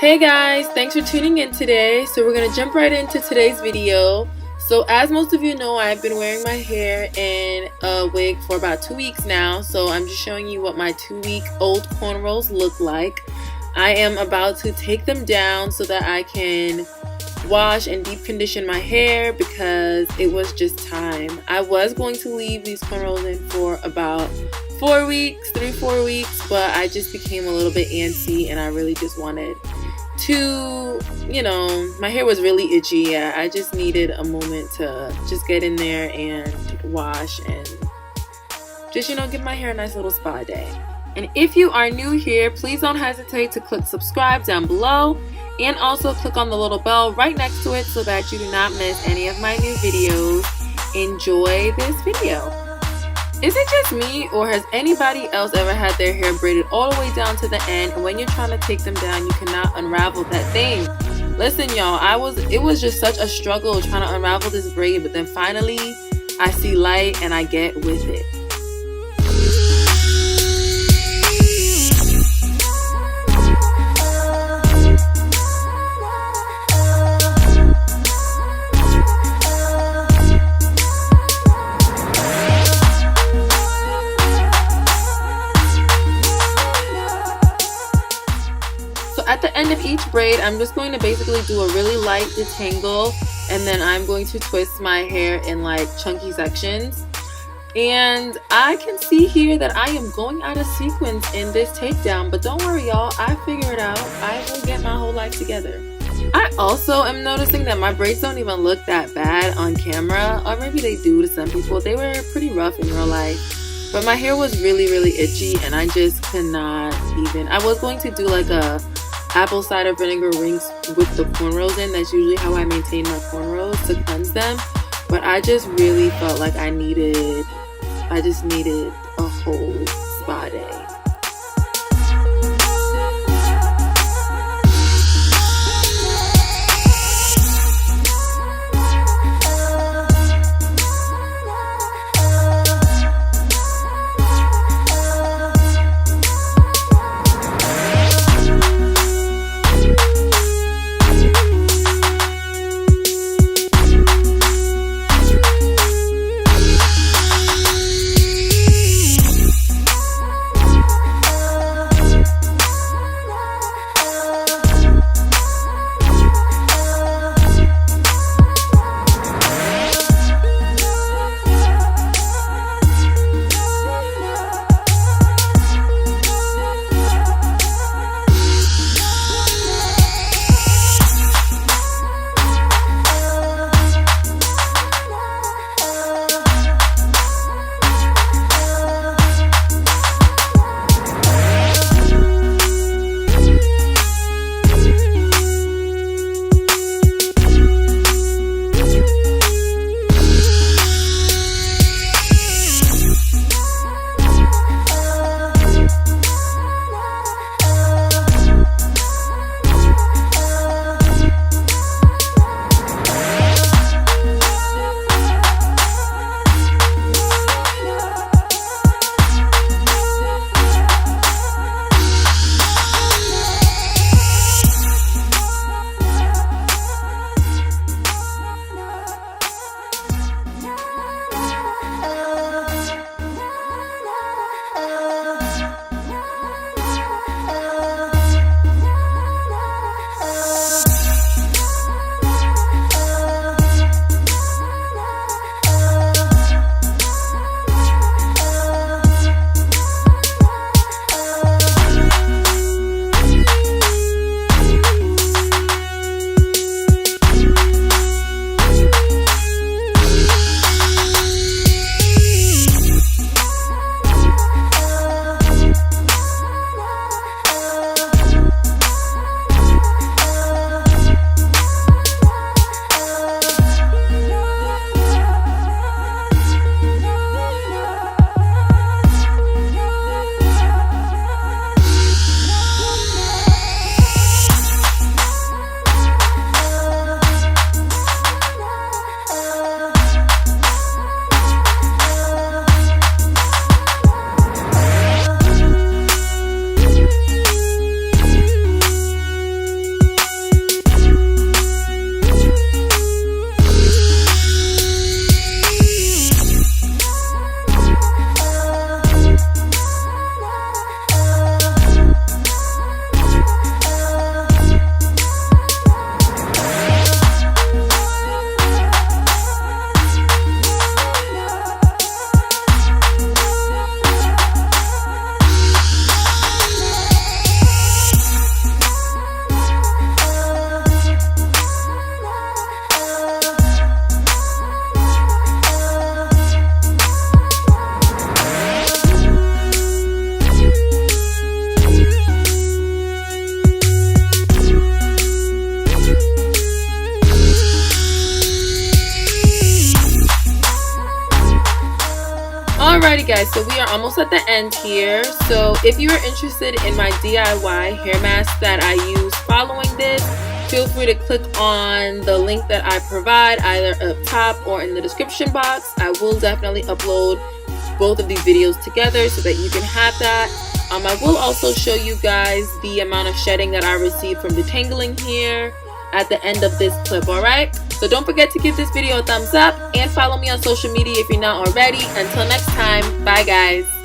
Hey guys, thanks for tuning in today. So we're gonna jump right into today's video. So as most of you know, I've been wearing my hair in a wig for about 2 weeks now. So I'm just showing you what my 2-week old cornrows look like. I am about to take them down so that I can wash and deep condition my hair because it was just time. I was going to leave these cornrows in for about 4 weeks, 3-4 weeks, but I just became a little bit antsy and I really just wanted to, my hair was really itchy. I just needed a moment to just get in there and wash and just, give my hair a nice little spa day. And if you are new here, please don't hesitate to click subscribe down below and also click on the little bell right next to it so that you do not miss any of my new videos. Enjoy this video. Is it just me, or has anybody else ever had their hair braided all the way down to the end, and when you're trying to take them down, you cannot unravel that thing? Listen, y'all, it was just such a struggle trying to unravel this braid, but then finally I see light and I get with it. At the end of each braid, I'm just going to basically do a really light detangle, and then I'm going to twist my hair in like chunky sections. And I can see here that I am going out of sequence in this takedown, but don't worry y'all, I figure it out. I will get my whole life together. I also am noticing that my braids don't even look that bad on camera, or maybe they do to some people. They were pretty rough in real life, but my hair was really itchy and I just could not even. I was going to do like a apple cider vinegar rings with the cornrows in. That's usually how I maintain my cornrows, to cleanse them, but I just really felt like I just needed a whole spa day. guys, so we are almost at the end here. So if you are interested in my DIY hair mask that I use following this, feel free to click on the link that I provide either up top or in the description box. I will definitely upload both of these videos together so that you can have that. I will also show you guys the amount of shedding that I received from detangling here at the end of this clip, alright? So don't forget to give this video a thumbs up and follow me on social media if you're not already. Until next time, bye guys.